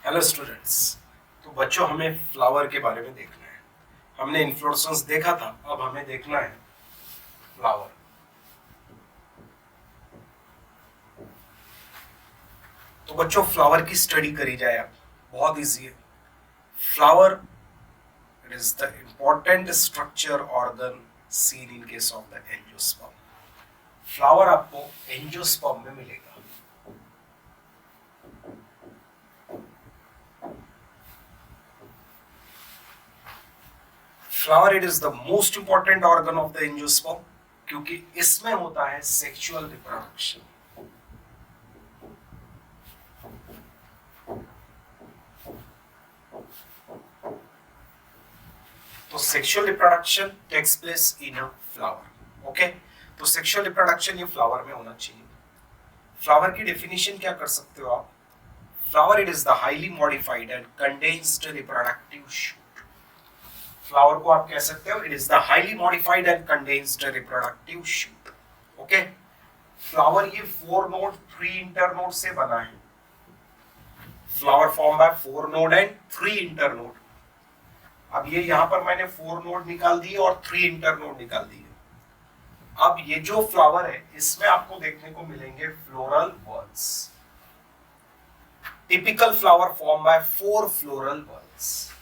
Hello students. तो बच्चों, हमें फ्लावर के बारे में देखना है। हमने इन्फ्लोरेसेंस देखा था, अब हमें देखना है फ्लावर। तो बच्चों, फ्लावर की स्टडी करी जाए अब, बहुत इजी है। Flower, it is the important structure organ seen in case of the angiosperm. Flower आपको एंजियोस्पर्म में मिलेगा। Flower, it is the most important organ of the angiosperm, क्योंकि इसमें होता है सेक्सुअल रिप्रोडक्शन। तो sexual reproduction takes place in a flower. Okay, तो sexual reproduction ये फ्लावर में होना चाहिए। फ्लावर की डेफिनेशन क्या कर सकते हो आप? Flower, it is the highly modified and condensed reproductive shoot. Flower को आप कह सकते हो it is the highly modified and condensed reproductive shoot. Okay, flower ये 4 नोड 3 इंटरनोड से बना है। Flower form by 4 node and 3 internode. अब ये यहां पर मैंने 4 नोड निकाल दिए और 3 इंटरनोड निकाल दिए। अब ये जो फ्लावर है, इसमें आपको देखने को मिलेंगे floral bulbs. Typical flower form by 4 floral bulbs.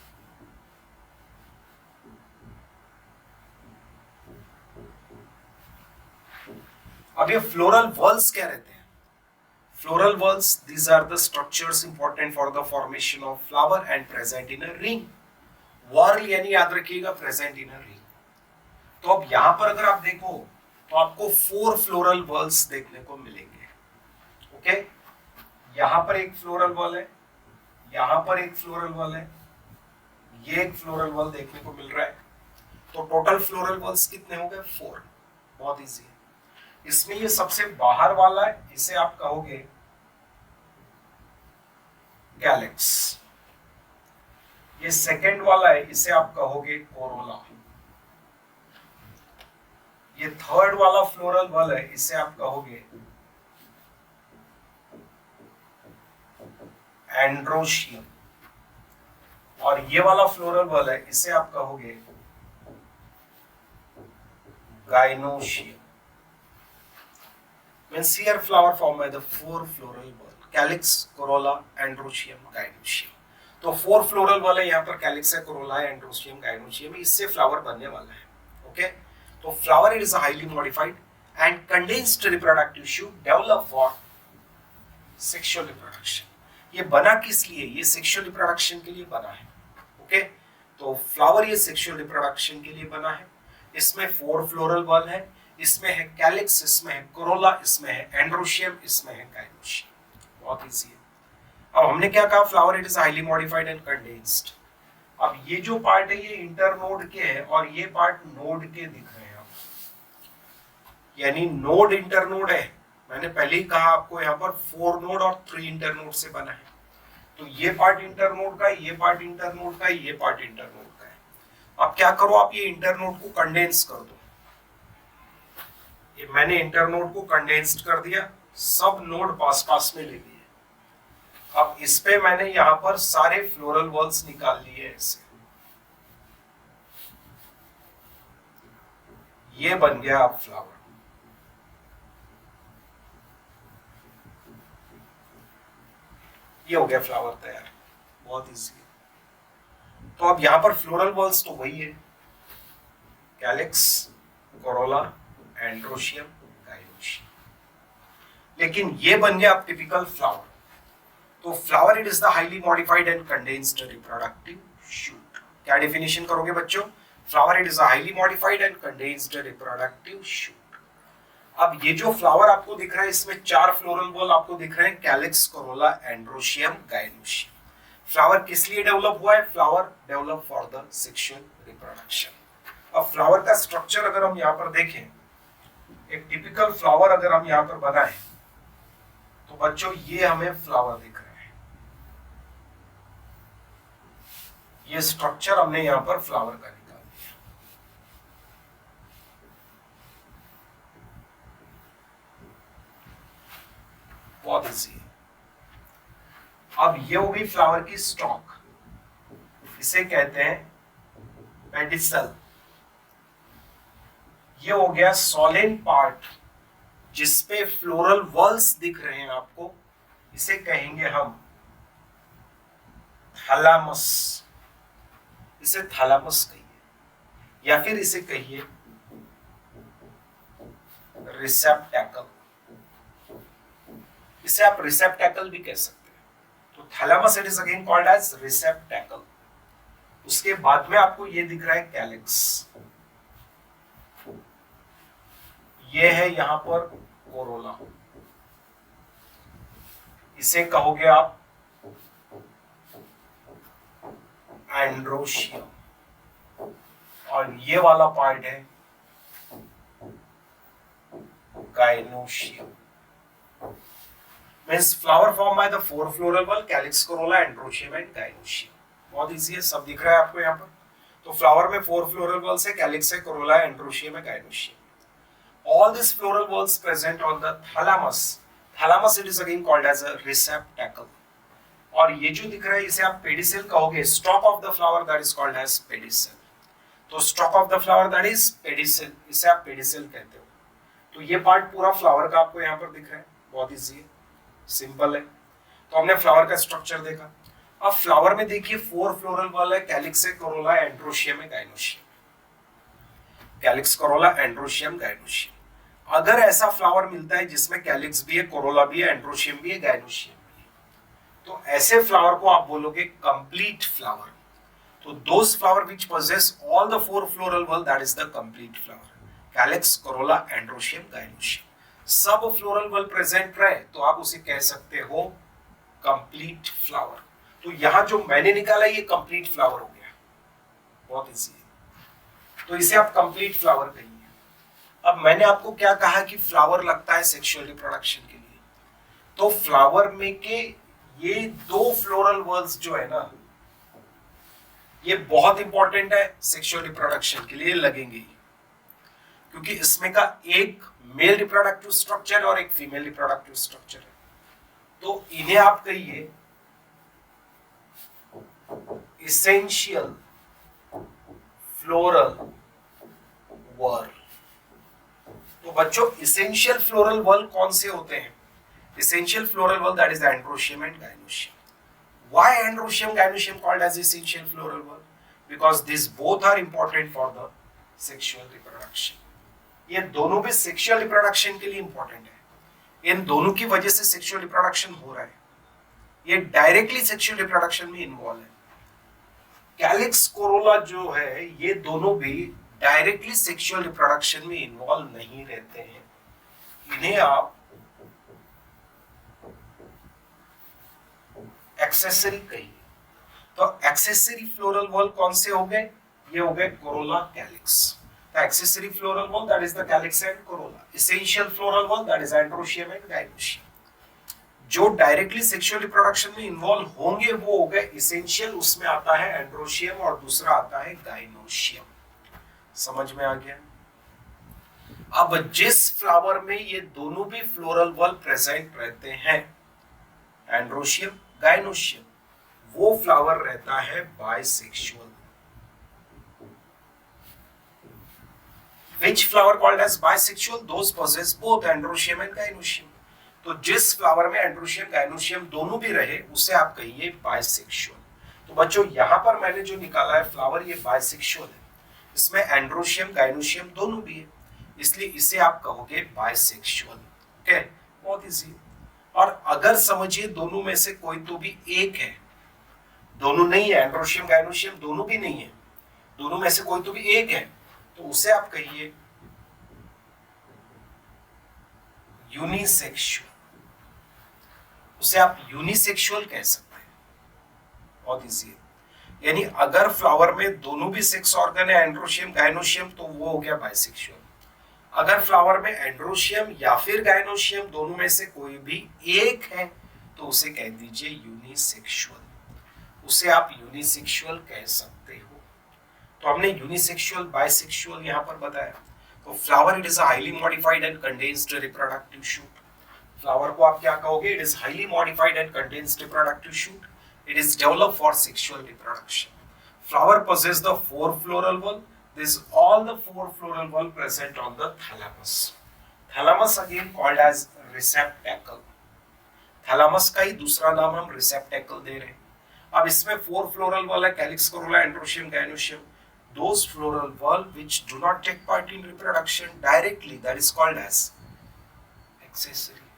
अब ये फ्लोरल बल्ब्स क्या रहते हैं? Floral bulbs, these are the structures important for the formation of flower and present in a ring. whorl यानी याद रखिएगा present in a ring। तो अब यहां पर अगर आप देखो तो आपको 4 फ्लोरल बल्ब्स देखने को मिलेंगे। ओके, यहां पर एक फ्लोरल बल्ब है, यहां पर एक फ्लोरल बल्ब है, ये एक फ्लोरल बल्ब देखने को मिल रहा है। तो टोटल फ्लोरल बल्ब्स कितने हो गए? 4। बहुत इजी है। इसमें ये सबसे बाहर वाला है, इसे आप कहोगे कैलिक्स। ये सेकंड वाला है, इसे आप कहोगे कोरोला। ये थर्ड वाला फ्लोरल बल्ब है, इसे आप कहोगे एंड्रोशियम। और ये वाला फ्लोरल बल्ब है, इसे आप कहोगे gynoecium. Means here flower formed by the 4 floral bulb: calyx, corolla, androecium, gynoecium। तो 4 फ्लोरल बल्ब है, यहाँ पर कैलिक्स है, कोरोला है, एंड्रोशियम, गाइनोशियम, इससे फ्लावर बनने वाला है। ओके, तो flower, it is a highly modified and condensed reproductive shoot develop for sexual reproduction. ये बना किस लिए? ये सेक्सुअल रिप्रोडक्शन के लिए बना है। ओके, तो फ्लावर ये सेक्सुअल रिप्रोडक्शन के लिए बना है। इसमें 4 फ्लोरल बल्ब है, इसमें है कैलिक्स, इसमें है कोरोला, इसमें है एंड्रोशियम, इसमें है गाइनोशियम। बहुत इजी है। अब हमने क्या कहा? Flower, it is highly modified and condensed. अब ये जो पार्ट है ये इंटरनोड के है और ये पार्ट नोड के दिख रहे हैं आप, यानी नोड इंटरनोड है। मैंने पहले ही कहा आपको, यहाँ पर 4 नोड और 3 इंटरनोड से बना है। तो ये पार्ट इंटरनोड का, ये पार्ट इंटरनोड का, ये पार्ट इंटरनोड का है। अब क्या करो, आप ये इंटरनोड को कंडेंस कर दो। ये मैंने इंटरनोड को कंडेंस्ड कर दिया, सब नोड पास पास में ले लिए। अब इस पे मैंने यहां पर सारे फ्लोरल बल्ब्स निकाल लिए ऐसे। ये बन गया अब फ्लावर। ये हो गया फ्लावर तैयार। बहुत इजी है। तो अब यहां पर फ्लोरल बल्ब्स तो वही है, कैलिक्स, कोरोला, एंड्रोशियम, गाइनोशियम। लेकिन ये बन गया अब टिपिकल फ्लावर। तो flower, it is the highly modified and condensed reproductive shoot. क्या डेफिनेशन करोगे बच्चों? Flower, it is a highly modified and condensed reproductive shoot. अब ये जो फ्लावर आपको दिख रहा है, इसमें 4 फ्लोरल बल्ब आपको दिख रहे हैं, calyx, Corolla, androecium, gynoecium. Flower किस लिए डेवलप हुआ है? Flower develop for the sexual reproduction. अब फ्लावर का स्ट्रक्चर अगर हम यहाँ पर देखें, एक टिपिकल फ्लावर अगर हम यहाँ पर बनाएं, तो बच्चों ये हमें फ्लावर दिख रहा है। ये स्ट्रक्चर हमने यहाँ पर फ्लावर का निकाल दिया। बहुत इजी है। अब ये होगी फ्लावर की स्टॉक, इसे कहते हैं पेडिसल। ये हो गया सॉलिन पार्ट जिसपे फ्लोरल वॉल्स दिख रहे हैं आपको, इसे कहेंगे हम थैलामस। इसे थैलामस कहिए या फिर इसे कहिए रिसेप्टैकल। इसे आप रिसेप्टैकल भी कह सकते हैं। तो thalamus it is again called as receptacle. उसके बाद में आपको ये दिख रहा है कैलिक्स, ये है यहां पर कोरोला, इसे कहोगे आप एंड्रोशियम, और ये वाला पार्ट है gynoecium. Means flower form by the four floral bulb, calyx, Corolla, androecium and gynoecium. बहुत इजी है, सब दिख रहा है आपको यहाँ पर। तो फ्लावर में फोर फ्लोरल बल्ब्स है, कैलिक्स है, कोरोला है, एंड्रोशियम है, gynoecium. All these floral whorls present on the thalamus. Thalamus it is again called as a receptacle. और ये जो दिख रहा है इसे आप पेडिसल कहोगे। Stalk of the flower that is called as pedicel. तो stalk of the flower that is pedicel, इसे आप pedicel कहते हो। तो ये पार्ट पूरा फ्लावर का आपको यहाँ पर दिख रहा है, बहुत इजी है, सिंपल है। तो हमने फ्लावर का स्ट्रक्चर देखा। अब फ्लावर में देखिए फोर फ्लोरल वॉल है, कैलिक्स है, कोरोला, एंड्रोशियम है, gynoecium. Calyx, Corolla, androecium, gynoecium. अगर ऐसा फ्लावर मिलता है जिसमें कैलिक्स भी है, कोरोला भी है, एंड्रोशियम भी है, गाइनोशियम भी है, तो ऐसे फ्लावर को आप बोलोगे कंप्लीट फ्लावर। तो those flower which possess all the four floral whorl, that is the complete flower. Calyx, Corolla, androecium, gynoecium सब फ्लोरल वॉल प्रेजेंट रहे तो आप उसे कह सकते हो कंप्लीट फ्लावर। तो यहां जो मैंने निकाला ये कंप्लीट फ्लावर हो गया, बहुत इजी है। तो इसे आप कंप्लीट फ्लावर कहिए। अब मैंने आपको क्या कहा कि फ्लावर लगता है सेक्सुअल रिप्रोडक्शन के लिए, तो फ्लावर में के ये दो फ्लोरल वॉल्स जो है ना, ये बहुत इंपॉर्टेंट है सेक्सुअल रिप्रोडक्शन के लिए, लगेंगे, क्योंकि इसमें का एक मेल रिप्रोडक्टिव स्ट्रक्चर और एक फीमेल रिप्रोडक्टिव स्ट्रक्चर है। तो इन्हें आप कहिए इसेंशियल फ्लोरल वॉल। तो बच्चों इसेंशियल फ्लोरल वॉल कौन से होते हैं? Essential floral whorl, that is the androecium and gynoecium. Why androecium, gynoecium called as essential floral whorl? Because these both are important for the sexual reproduction. ये दोनों भी sexual reproduction के लिए important है। इन दोनों की वजह से सेक्सुअल रिप्रोडक्शन हो रहा है। ये डायरेक्टली सेक्सुअल रिप्रोडक्शन में इन्वॉल्व है। कैलिक्स, कोरोला जो है, ये दोनों भी डायरेक्टली सेक्सुअल रिप्रोडक्शन में इन्वॉल्व नहीं रहते हैं। इन्हें आप एक्सेसरी कहिए। तो एक्सेसरी फ्लोरल वॉल कौन से हो गए? ये हो गए Corolla, calyx. The accessory floral whorl, that is the calyx and corolla. Essential floral whorl, that is androecium and gynoecium. जो डायरेक्टली सेक्सुअल रिप्रोडक्शन में इन्वॉल्व होंगे वो हो गए इसेंशियल, उसमें आता है एंड्रोशियम और दूसरा आता है गाइनोशियम। समझ में आ गया? अब जिस फ्लावर में ये दोनों भी फ्लोरल वॉल प्रेजेंट रहते हैं, एंड्रोशियम, गाइनोशियम, वो फ्लावर रहता है bisexual. Which flower called as bisexual? Those possess both androecium and gynoecium. तो जिस फ्लावर में एंड्रोशियम, गाइनोशियम दोनों भी रहे उसे आप कहिए बाइसेक्सुअल। तो बच्चों यहाँ पर मैंने जो निकाला है फ्लावर, ये बाइसेक्सुअल है। इसमें एंड्रोशियम, गाइनोशियम दोनों भी है, इसलिए इसे आप कहोगे बाइसेक्सुअल। ओके, बहुत इजी। और अगर समझिए दोनों में से कोई तो भी एक है, दोनों नहीं है, एंड्रोशियम, गाइनोशियम दोनों भी नहीं है, दोनों में से कोई तो भी एक है, तो उसे आप कहिए यूनिसेक्सुअल। उसे आप यूनिसेक्सुअल कह सकते हैं, बहुत इजी है। यानी अगर फ्लावर में दोनों भी सेक्स ऑर्गन है, एंड्रोशियम, गाइनोशियम, तो वो हो गया बाइसेक्सुअल। अगर फ्लावर में एंड्रोशियम या फिर गाइनोशियम दोनों में से कोई भी एक है तो उसे कह दीजिए यूनिसेक्सुअल। उसे आप यूनिसेक्सुअल कह सकते हो। तो हमने यूनिसेक्सुअल, बाइसेक्सुअल यहाँ पर बताया। तो flower it is a highly modified and condensed reproductive shoot. Flower को आप क्या कहोगे? It is highly modified and contains reproductive shoot. It is developed for sexual reproduction. Flower possess the four floral bulb. This all the four floral bulb present on the thalamus. Thalamus again called as receptacle. Thalamus का ही दूसरा नाम हम receptacle दे रहे हैं. अब इसमें four floral bulb है, calyx, corolla, androecium, gynoecium. Those floral bulb which do not take part in reproduction directly, that is called as accessory.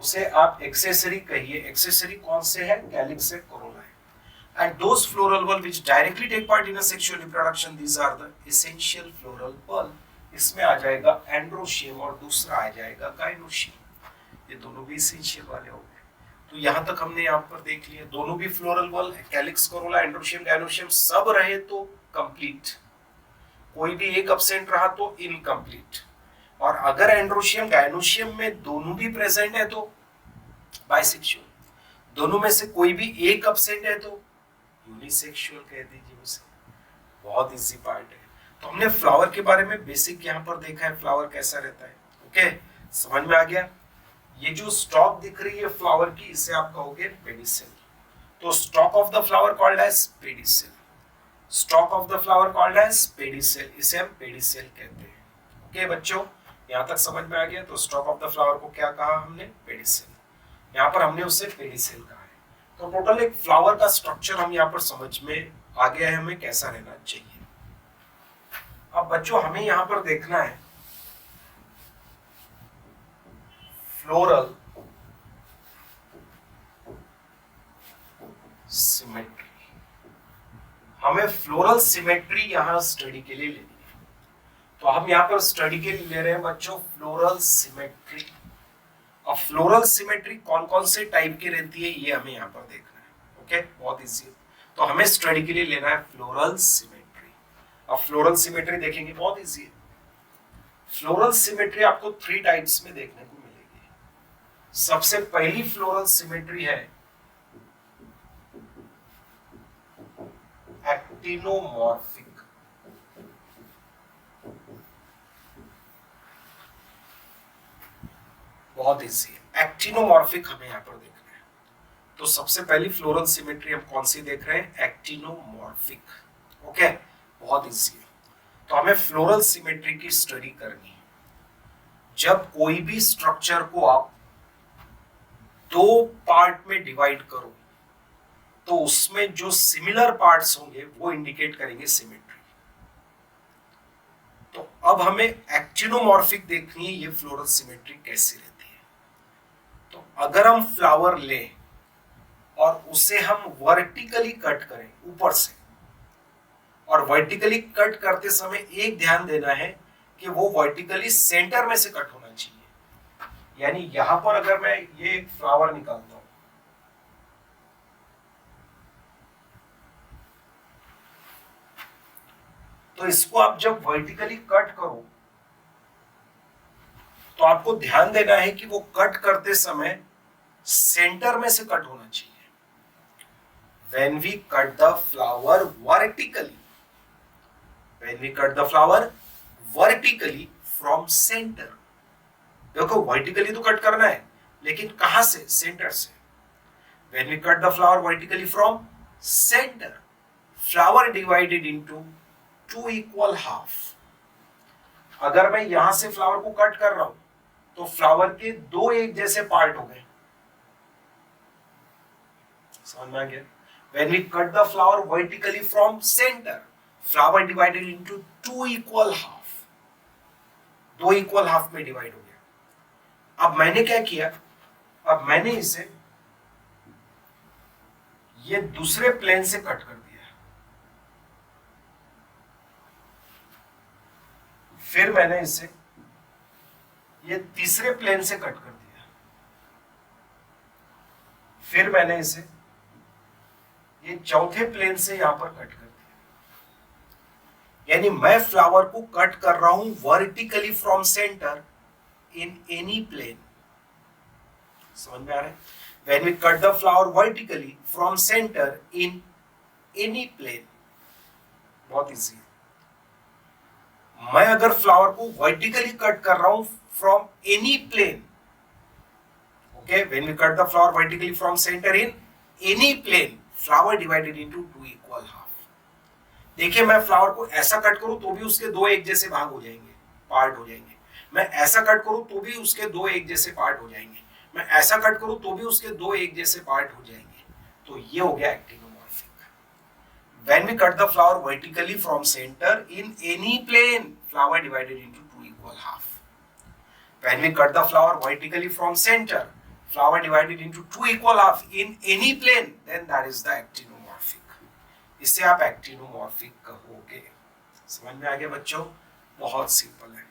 उसे आप accessory कहिए. accessory कौन से है? calyx है, corolla है. And those floral bulb which directly take part in a sexual reproduction, these are the essential floral bulb. इसमें आ जाएगा एंड्रोशियम और दूसरा आ जाएगा गाइनोशियम. ये दोनों भी essential वाले हो गए. तो यहाँ तक हमने यहाँ पर देख लिया. दोनों भी floral bulb, calyx, Corolla, androecium, gynoecium सब रहे तो कंप्लीट. कोई भी एक absent रहा तो इनकम्प्लीट. और अगर एंड्रोशियम गाइनोशियम में दोनों भी प्रेजेंट है तो बाइसेक्सुअल. दोनों में से कोई भी एक absent है तो यूनिसेक्सुअल कह दीजिए उसे. बहुत इजी पार्ट है. तो हमने फ्लावर के बारे में बेसिक यहाँ पर देखा है, फ्लावर कैसा रहता है. ओके, समझ में आ गया. ये जो स्टॉक दिख रही है फ्लावर की, इसे आप कहोगे पेडिसिल. तो stalk of the flower called as pedicel. Stalk of the flower called as pedicel. इसे हम पेडिसिल कहते हैं. ओके बच्चों, यहाँ तक समझ में आ गया. तो स्टॉक ऑफ द फ्लावर को क्या कहा हमने? पेडिसिल. यहाँ पर हमने उसे पेडिसिल कहा है. तो टोटल एक फ्लावर का स्ट्रक्चर हम यहाँ पर समझ में आ गया है हमें कैसा रहना चाहिए. अब बच्चों हमें यहाँ पर देखना है फ्लोरल सिमेट्री. हमें फ्लोरल सिमेट्री यहाँ स्टडी के लिए लेनी है. तो हम यहाँ पर स्टडी के लिए ले रहे हैं बच्चों फ्लोरल सिमेट्री. अब फ्लोरल सिमेट्री कौन कौन से टाइप की रहती है ये हमें यहाँ पर देखना है. ओके, बहुत इजी है. तो हमें स्टडी के लिए लेना है फ्लोरल सिमेट्री. अब फ्लोरल सिमेट्री देखेंगे, बहुत इजी है. फ्लोरल सिमेट्री आपको 3 टाइप्स में देखने को मिलेगी. सबसे पहली फ्लोरल सिमेट्री है एक्टिनोमॉर्फिक. बहुत इजी है. एक्टिनोमॉर्फिक हमें यहाँ पर देखना है. तो सबसे पहली फ्लोरल सिमेट्री हम कौन सी देख रहे हैं? एक्टिनोमॉर्फिक. ओके, बहुत इजी है. तो हमें फ्लोरल सिमेट्री की स्टडी करनी है. जब कोई भी स्ट्रक्चर को आप 2 पार्ट में डिवाइड करो तो उसमें जो सिमिलर पार्ट्स होंगे वो इंडिकेट करेंगे सिमेट्री. तो अब हमें एक्टिनोमॉर्फिक देखनी है ये फ्लोरल सिमेट्री कैसी रहती है. तो अगर हम फ्लावर लें और उसे हम वर्टिकली कट करें ऊपर से, और वर्टिकली कट करते समय एक ध्यान देना है कि वो वर्टिकली सेंटर में से कट होना चाहिए. यानी यहां पर अगर मैं ये एक फ्लावर निकालता हूं तो इसको आप जब वर्टिकली कट करो तो आपको ध्यान देना है कि वो कट करते समय सेंटर में से कट होना चाहिए. When we cut the flower vertically, when we cut the flower vertically from center. देखो वर्टिकली तो कट करना है लेकिन कहां से? सेंटर से. When we cut the flower vertically from center, flower divided into 2 equal half. अगर मैं यहां से फ्लावर को कट कर रहा हूं तो फ्लावर के 2 एक जैसे पार्ट हो गए. समझ में आ गया? When we cut the flower vertically from center, flower divided into 2 equal half. 2 equal half में डिवाइड हो गया. अब मैंने क्या किया? अब मैंने इसे ये दूसरे प्लेन से कट कर दिया. फिर मैंने इसे ये तीसरे प्लेन से कट कर दिया. फिर मैंने इसे ये चौथे प्लेन से यहां पर कट कर दिया. यानी मैं फ्लावर को कट कर रहा हूं vertically from centre in any plane. समझ में आ रहा है? When we cut the flower vertically from center in any plane. बहुत इजी. मैं अगर फ्लावर को वर्टिकली कट कर रहा हूं from any plane Okay, when we cut the flower vertically from center in any plane, flower divided into two equal half. देखिए मैं flower को ऐसा कट करूं तो भी उसके दो एक जैसे भाग हो जाएंगे, पार्ट हो जाएंगे। मैं ऐसा कट करूं तो भी उसके दो एक जैसे पार्ट हो जाएंगे। मैं ऐसा कट करूं तो भी उसके दो एक जैसे पार्ट हो जाएंगे। तो ये हो गया actinomorphic. When we cut the flower vertically from center in any plane, flower divided into two equal half. When we cut the flower vertically from center, flower divided into two equal half in any plane, then that is the actinomorphic. इसे आप actinomorphic कहोगे। समझ में आ गया बच्चों? बहुत simple है।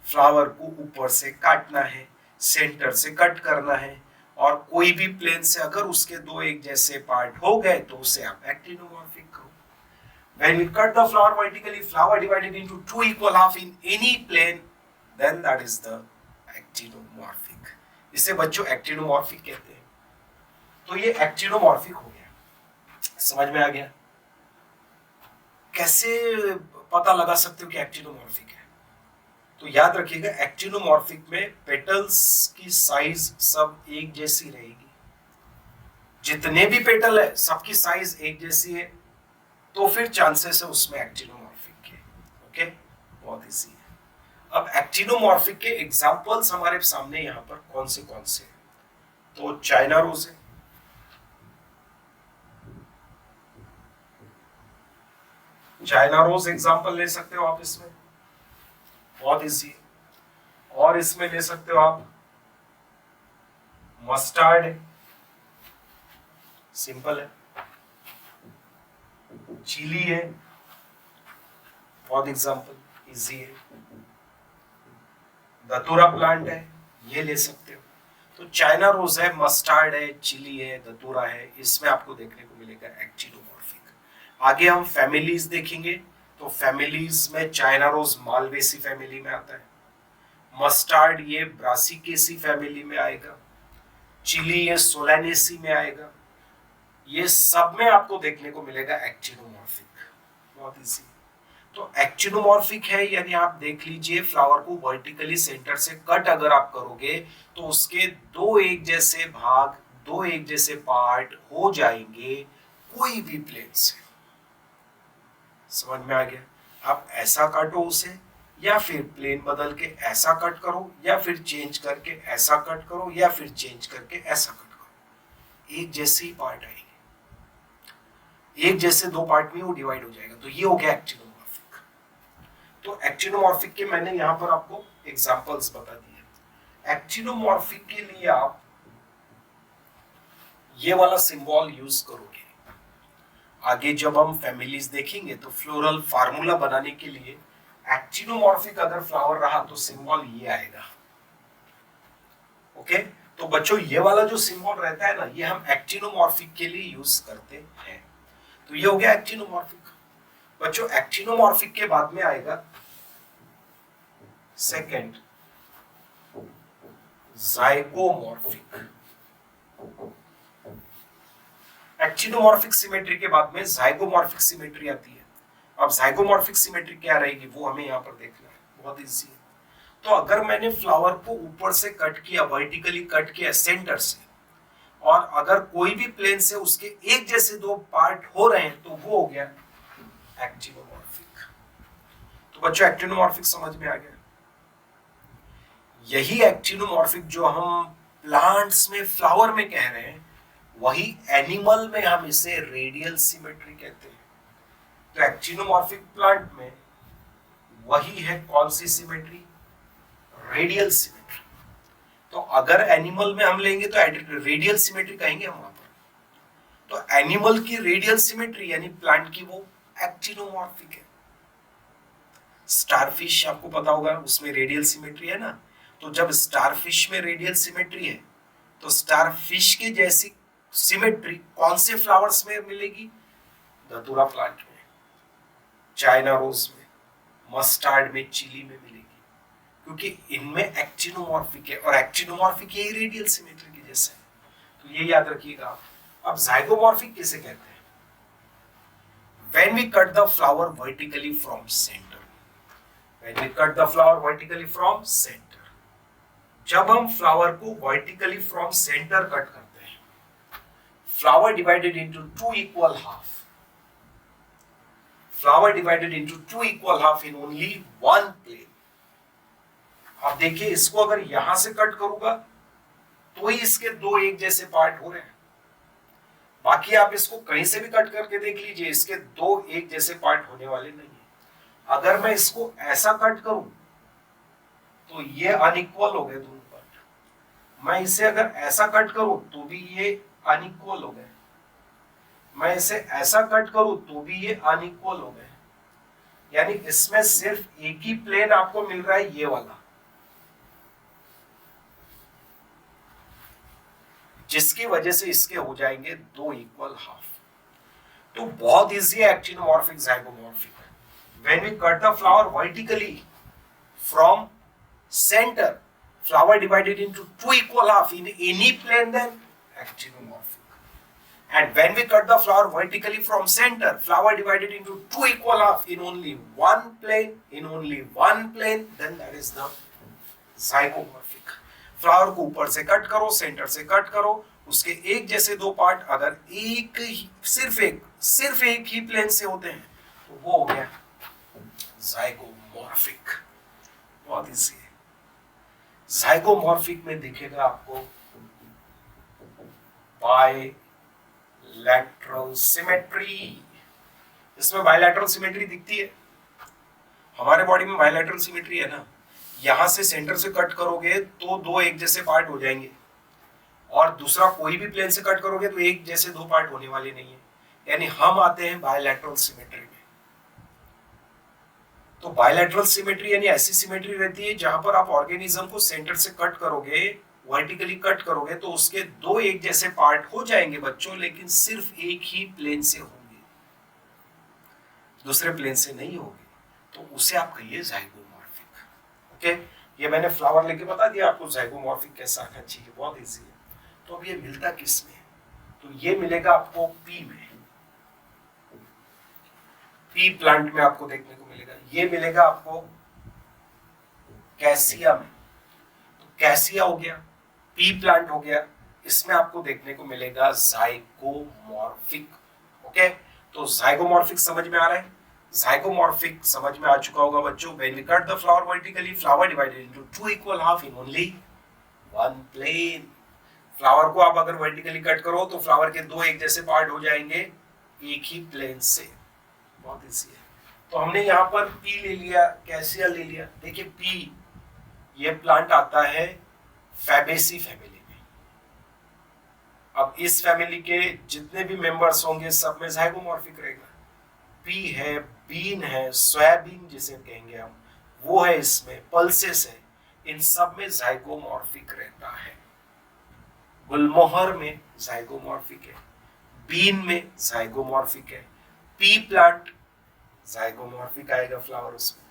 फ्लावर को ऊपर से काटना है, सेंटर से कट करना है, और कोई भी प्लेन से अगर उसके दो एक जैसे पार्ट हो गए तो उसे आप एक्टिनोमॉर्फिक कहो। When we cut the flower vertically, flower divided into two equal half in any plane, then that is the actinomorphic. इसे बच्चों एक्टिनोमॉर्फिक कहते हैं। तो ये एक्टिनोमॉर्फिक हो गया। समझ में आ गया? कैसे पता लगा सकते हो कि एक्टिनोमॉर्फिक है? तो याद रखिएगा, एक्टिनोमॉर्फिक में पेटल्स की साइज सब एक जैसी रहेगी। जितने भी पेटल है सबकी साइज एक जैसी है, तो फिर चांसेस है उसमें एक्टिनोमॉर्फिक के। ओके, बहुत इजी है। अब एक्टिनोमॉर्फिक के एग्जांपल्स हमारे सामने यहाँ पर कौन से हैं? तो चाइना रोज है, चाइना रोज एग्जांपल ले सकते हो आप इसमें, बहुत इजी है। और इसमें ले सकते हो आप मस्टर्ड है, सिंपल है। चिली है, बहुत एग्जांपल इजी है। दतूरा प्लांट है, ये ले सकते हो। तो चाइना रोज है, मस्टर्ड है, चिली है, दतूरा है, इसमें आपको देखने को मिलेगा एक्टिनोमॉर्फिक। आगे हम फैमिलीज देखेंगे, तो फैमिलीज में चाइना रोज मालवेसी फैमिली में आता है, मस्टर्ड ये ब्रासिकेसी फैमिली में आएगा, चिली ये सोलानेसी में आएगा। ये सब में आपको देखने को मिलेगा एक्टिनोमॉर्फिक। बहुत इजी। तो एक्टिनोमॉर्फिक है यानी आप देख लीजिए, फ्लावर को वर्टिकली सेंटर से कट अगर आप करोगे तो उसके दो एक जैसे भाग, दो एक जैसे पार्ट हो जाएंगे कोई भी प्लेन से। समझ में आ गया? आप ऐसा काटो उसे, या फिर प्लेन बदल के ऐसा कट करो, या फिर चेंज करके ऐसा कट करो, या फिर चेंज करके ऐसा कट करो, एक जैसे ही पार्ट आएंगे, एक जैसे दो पार्ट में वो डिवाइड हो जाएगा। तो ये हो गया एक्टिनोमॉर्फिक। तो एक्टिनोमॉर्फिक के मैंने यहां पर आपको एग्जांपल्स बता दिए। एक्टिनोमॉर्फिक के लिए आप ये वाला सिंबल यूज करोगे। आगे जब हम फैमिलीज देखेंगे तो फ्लोरल फार्मूला बनाने के लिए एक्टिनोमॉर्फिक अगर फ्लावर रहा तो सिंबल ये आएगा। ओके, तो बच्चों ये वाला जो सिंबल रहता है ना, ये हम एक्टिनोमॉर्फिक के लिए यूज करते हैं। तो ये हो गया एक्टिनोमॉर्फिक। बच्चों एक्टिनोमॉर्फिक के बाद में आएगा सेकंड ज़ाइगोमॉर्फिक। एक्टिनोमॉर्फिक सिमेट्री के बाद में ज़ाइगोमॉर्फिक सिमेट्री आती है। अब ज़ाइगोमॉर्फिक सिमेट्री क्या रहेगी वो हमें यहाँ पर देखना है, बहुत इजी है। तो अगर मैंने फ्लावर को ऊपर से कट किया, वर्टिकली कट किया सेंटर से, और अगर कोई भी प्लेन से उसके एक जैसे दो पार्ट हो रहे हैं तो वो हो गया एक्टिनोमॉर्फिक। तो बच्चों एक्टिनोमॉर्फिक समझ में आ गया? यही एक्टिनोमॉर्फिक जो हम प्लांट्स में फ्लावर में कह रहे हैं, वही एनिमल में हम इसे रेडियल सिमेट्री कहते हैं। तो एक्टिनोमॉर्फिक प्लांट में वही है कौन सी सिमेट्री? Radial symmetry. तो अगर एनिमल में हम लेंगे तो रेडियल सिमेट्री कहेंगे हम वहां पर। तो एनिमल की रेडियल सिमेट्री यानी प्लांट की वो एक्टिनोमॉर्फिक है। स्टारफिश आपको पता होगा, उसमें रेडियल सिमेट्री है ना। तो जब स्टारफिश में रेडियल सिमेट्री है तो स्टारफिश की जैसी सिमेट्री कौन से फ्लावर्स में मिलेगी? धतूरा प्लांट में, चाइना रोज में, मस्टर्ड में, चिली में मिलेगी, क्योंकि इनमें एक्टिनोमॉर्फिक है और एक्टिनोमॉर्फिक यही रेडियल सिमेट्री के जैसे है। तो ये याद रखिएगा। अब ज़ाइगोमॉर्फिक किसे कहते हैं? When we cut the flower vertically from center. When we cut the flower vertically from center. जब हम फ्लावर को वर्टिकली फ्रॉम सेंटर कट करते हैं, flower divided into two equal half, flower divided into two equal half in only one plane. आप देखिए, इसको अगर यहां से कट करूंगा तो ही इसके दो एक जैसे पार्ट हो रहे हैं, बाकी आप इसको कहीं से भी कट करके देख लीजिए, इसके दो एक जैसे पार्ट होने वाले नहीं है। अगर मैं इसको ऐसा कट करूं तो ये अनइक्वल हो गए दोनों पार्ट। मैं इसे अगर ऐसा कट करूं तो भी ये अनइक्वल हो गए, मैं इसे ऐसा कट करूं तो भी ये अनइक्वल हो गए। यानी इसमें सिर्फ एक ही प्लेन आपको मिल रहा है, ये वाला, जिसकी वजह से इसके हो जाएंगे दो इक्वल हाफ। तो बहुत इजी है actinomorphic zygomorphic. When we cut the flower vertically from center, flower divided into two equal half in any plane, then actinomorphic. And when we cut the flower vertically from center, flower divided into two equal half in only one plane, then that is the zygomorphic. Flower को ऊपर से cut करो, centre से cut करो, उसके एक जैसे दो पार्ट अगर एक ही सिर्फ एक ही प्लेन से होते हैं तो वो हो गया ज़ाइगोमॉर्फिक। बहुत इजी है। ज़ाइगोमॉर्फिक में दिखेगा आपको बायलैटरल सिमेट्री। इसमें बायलैटरल सिमेट्री दिखती है, हमारे बॉडी में बायलैटरल सिमेट्री है ना। यहां से सेंटर से कट करोगे तो दो एक जैसे पार्ट हो जाएंगे, और दूसरा कोई भी प्लेन से कट करोगे तो एक जैसे दो पार्ट होने वाले नहीं है। यानी हम आते हैं बायलैटरल सिमेट्री में। तो बायलैटरल सिमेट्री यानी ऐसी सिमेट्री रहती है जहां पर आप ऑर्गेनिज्म को सेंटर से कट करोगे, वर्टिकली कट करोगे तो उसके दो एक जैसे पार्ट हो जाएंगे बच्चों, लेकिन सिर्फ एक ही प्लेन से होंगे, दूसरे प्लेन से नहीं होंगे। तो उसे आप कहिए ज़ाइगोमॉर्फिक। ओके, ये मैंने फ्लावर लेके बता दिया आपको ज़ाइगोमॉर्फिक कैसा आना चाहिए, बहुत इजी है। तो अब ये मिलता किस में? तो ये मिलेगा आपको पी में, पी प्लांट में आपको देखने को मिलेगा। ये मिलेगा आपको कैसिया में, तो कैसिया हो गया, पी प्लांट हो गया, इसमें आपको देखने को मिलेगा ज़ाइगोमॉर्फिक। ओके, तो ज़ाइगोमॉर्फिक समझ में आ रहा है? ज़ाइगोमॉर्फिक समझ में आ चुका होगा बच्चों। When we cut the flower vertically, flower divided into two equal half in only one plane. Flower को आप अगर वर्टिकली कट करो तो फ्लावर के दो एक जैसे पार्ट हो जाएंगे एक ही प्लेन से। बहुत इजी है। तो हमने यहाँ पर पी ले लिया, कैसिया ले लिया। देखिए पी, ये प्लांट आता है फैबेसी फैमिली में। अब इस फैमिली के जितने भी मेंबर्स होंगे सब में ज़ाइगोमॉर्फिक रहेगा। पी है, बीन है, सोयाबीन जिसे कहेंगे हम, वो है, इसमें पल्सेस है, इन सब में ज़ाइगोमॉर्फिक रहता है। गुलमोहर में ज़ाइगोमॉर्फिक है, बीन में ज़ाइगोमॉर्फिक है, पी प्लांट ज़ाइगोमॉर्फिक आएगा फ्लावर उसमें।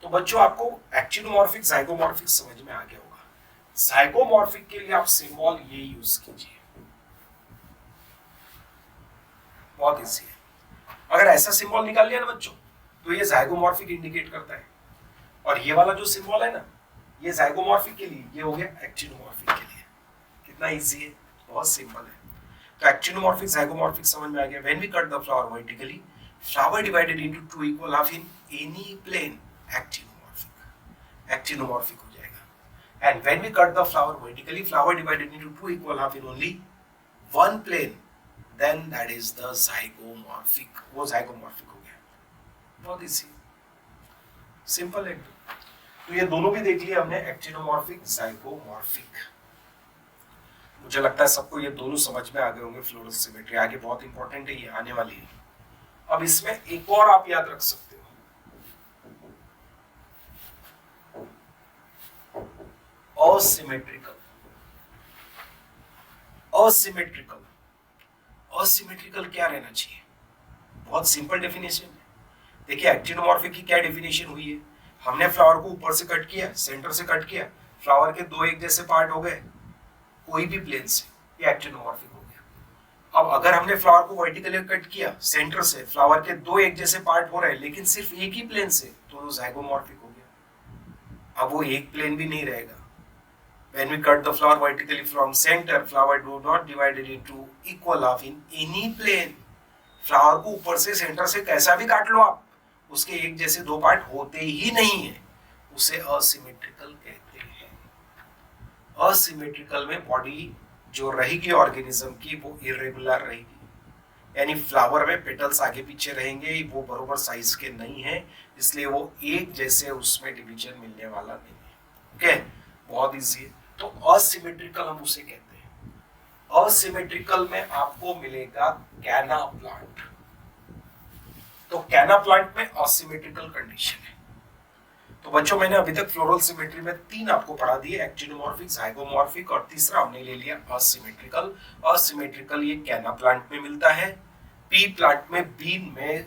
तो बच्चों आपको एक्टिनोमॉर्फिक ज़ाइगोमॉर्फिक समझ में आ गया होगा। ज़ाइगोमॉर्फिक के लिए आप सिंबल ये यूज कीजिए, बहुत इजी है। अगर ऐसा सिंबल निकाल लिया ना बच्चों तो ये ज़ाइगोमॉर्फिक इंडिकेट करता है, और ये वाला जो सिंबल है ना ये ज़ाइगोमॉर्फिक के लिए, ये हो गया एक्टिनोमॉर्फिक के लिए। कितना इजी है, बहुत सिंपल है। तो एक्टिनोमॉर्फिक ज़ाइगोमॉर्फिक समझ में आ गया। When we cut the flower vertically, flower divided into two equal half in any plane, actinomorphic हो जाएगा। And when we cut the flower vertically, flower divided into two equal half in only one plane, then that is the zygomorphic. वो zygomorphic हो गया। बहुत easy, simple है। तो ये दोनों भी देख लिया हमने, एक्टिनोमॉर्फिक, ज़ाइगोमॉर्फिक। मुझे लगता है सबको ये दोनों समझ में आ गए होंगे। फ्लोरल सिमेट्री आगे बहुत इंपॉर्टेंट है, ये आने वाली है। अब इसमें एक और आप याद रख सकते हो, असिमेट्रिकल। असिमेट्रिकल, असिमेट्रिकल क्या रहना चाहिए? बहुत सिंपल डेफिनेशन है। देखिए एक्टिनोमॉर्फिक की क्या डेफिनेशन हुई है? हमने फ्लावर को ऊपर से कट किया, सेंटर से कट किया, फ्लावर के दो एक जैसे पार्ट हो गए कोई भी प्लेन से, ये एक्टिनोमॉर्फिक हो गया। अब अगर हमने फ्लावर को वर्टिकली कट किया सेंटर से, फ्लावर के दो एक जैसे पार्ट हो रहे हैं लेकिन सिर्फ एक ही प्लेन से, तो ज़ाइगोमॉर्फिक हो गया। अब वो एक प्लेन भी नहीं रहेगा, When we cut the flower vertically from center, flower do not divided into equal half in any plane. Flower को ऊपर से सेंटर से कैसा भी काट लो आप, उसके एक जैसे दो पार्ट होते ही नहीं है, उसे असिमेट्रिकल कहते हैं। असिमेट्रिकल में बॉडी जो रहेगी ऑर्गेनिज्म की वो इरेगुलर रहेगी, यानी फ्लावर में पेटल्स आगे पीछे रहेंगे, वो बरोबर साइज के नहीं है, इसलिए वो एक जैसे उसमें डिवीजन मिलने वाला नहीं है। ओके, बहुत इजी है। तो असिमेट्रिकल हम उसे कहते हैं। असिमेट्रिकल में आपको मिलेगा कैना प्लांट। तो कैना प्लांट में असिमेट्रिकल कंडीशन है। तो बच्चों मैंने अभी तक फ्लोरल सिमेट्री में 3 आपको पढ़ा दिए, एक्टिनोमॉर्फिक, जाइगोमॉर्फिक और तीसरा हमने ले लिया असिमेट्रिकल। असिमेट्रिकल ये कैना प्लांट में मिलता है, पी प्लांट में, बीन में,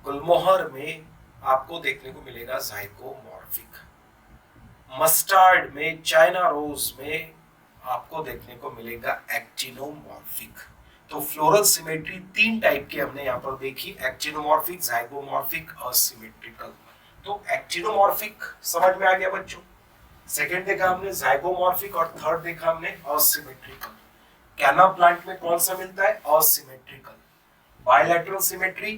गुलमोहर में आपको देखने को मिलेगा जाइगोमॉर्फिक, मस्टर्ड में, चाइना रोज में आपको देखने को मिलेगा एक्टिनोमॉर्फिक। तो फ्लोरल सिमेट्री 3 टाइप की हमने यहाँ पर देखी, एक्टिनोमॉर्फिक, जाइगोमॉर्फिक, असिमेट्रिकल। तो एक्टिनोमॉर्फिक समझ में आ गया बच्चों, सेकंड देखा हमने जाइगोमॉर्फिक और थर्ड देखा हमने असिमेट्रिकल। कैना प्लांट में कौन सा मिलता है? असिमेट्रिकल। बायलैटरल सिमेट्री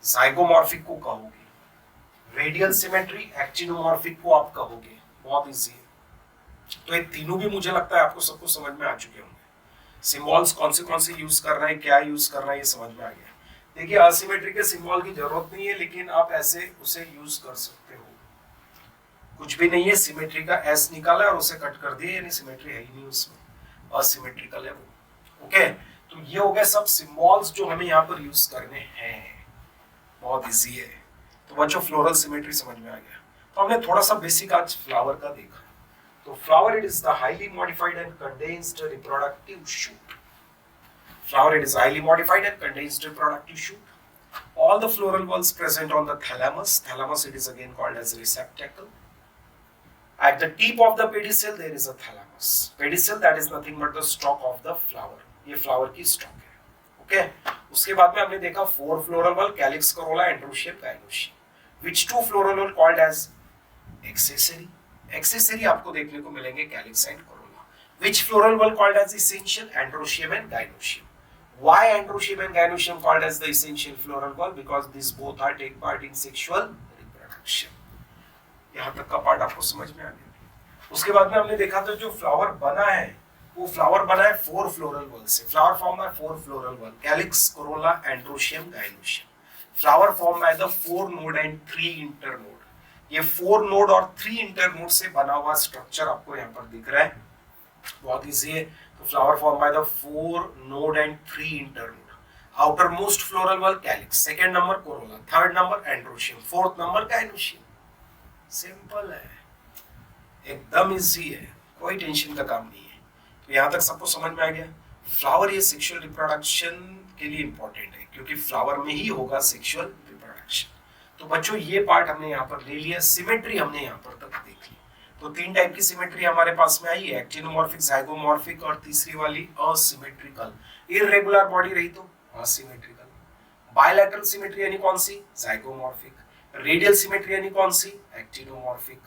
जाइगोमॉर्फिक को कहोगे, रेडियल सिमेट्री एक्टिनोमॉर्फिक को आप कहोगे। बहुत इजी है। तो ये तीनों भी मुझे लगता है आपको सबको समझ में आ चुके होंगे। सिंबल्स कौन से यूज कर रहे हैं, क्या यूज कर रहे हैं, ये समझ में आ गया। देखिए असिमेट्री के सिंबल की जरूरत नहीं है, लेकिन आप ऐसे उसे यूज कर सकते हो, कुछ भी नहीं है। सिमेट्री का एस निकाला और उसे कट कर दिया, यानी सिमेट्री है ही नहीं उसमें, असिमेट्रिकल है वो। ओके, तो ये हो गए सब सिंबल्स जो हमें यहाँ पर यूज करने हैं। बहुत इजी है। तो बच्चों फ्लोरल सिमेट्री समझ में आ गया। तो हमने थोड़ा सा बेसिक आज फ्लावर का देखा। तो flower it is the highly modified and condensed reproductive shoot. Flower it is highly modified and condensed reproductive shoot. All the floral whorls present on the thalamus. Thalamus it is again called as receptacle. At the tip of the pedicel there is a thalamus. Pedicel that is nothing but the stalk of the flower. ये flower की stalk है. Okay. उसके बाद में हमने देखा 4 floral whorl, calyx, corolla, androecium, gynoecium. Which 2 floral whorl called as accessory? Accessory आपको देखने को मिलेंगे calyx and corolla. Which floral whorl called as essential? Androecium and gynoecium. Why androecium and gynoecium called as the essential floral whorl? Because these both are take part in sexual reproduction. यहाँ तक का part आपको समझ में आ गया। उसके बाद में हमने देखा तो जो फ्लावर बना है वो फ्लावर बना है 4 फ्लोरल वॉल से। Flower form by 4 floral whorl, calyx, Corolla, androecium, gynoecium. Flower form by the 4 node and 3 internode. ये 4 नोड और 3 इंटरनोड से बना हुआ स्ट्रक्चर आपको यहाँ पर दिख रहा है, बहुत इजी है। तो flower form by the 4 node and 3 internode. Outer most floral whorl calyx, second number Corolla, third number androecium, fourth number gynoecium. Simple है, एकदम इजी है, कोई टेंशन का काम नहीं है। तो यहाँ तक सबको समझ में आ गया। फ्लावर ये सेक्सुअल रिप्रोडक्शन के लिए इंपॉर्टेंट है, क्योंकि फ्लावर में ही होगा सेक्सुअल रिप्रोडक्शन। तो बच्चों ये पार्ट हमने यहाँ पर ले लिया, सिमेट्री हमने यहाँ पर तक देख ली। तो 3 टाइप की सिमेट्री हमारे पास में आई है, एक्टिनोमॉर्फिक, जाइगोमॉर्फिक और तीसरी वाली असिमेट्रिकल। इर्रेगुलर बॉडी रही तो असिमेट्रिकल। बायलैटरल सिमेट्री यानी कौन सी? जाइगोमॉर्फिक। रेडियल सिमेट्री यानी कौन सी? एक्टिनोमॉर्फिक।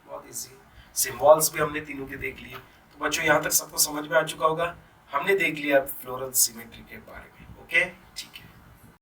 बहुत इजी। सिंबल्स भी हमने तीनों के देख लिए। तो बच्चों यहाँ तक सबको समझ में आ चुका होगा। हमने देख लिया फ्लोरल सिमेट्री के बारे में। ओके।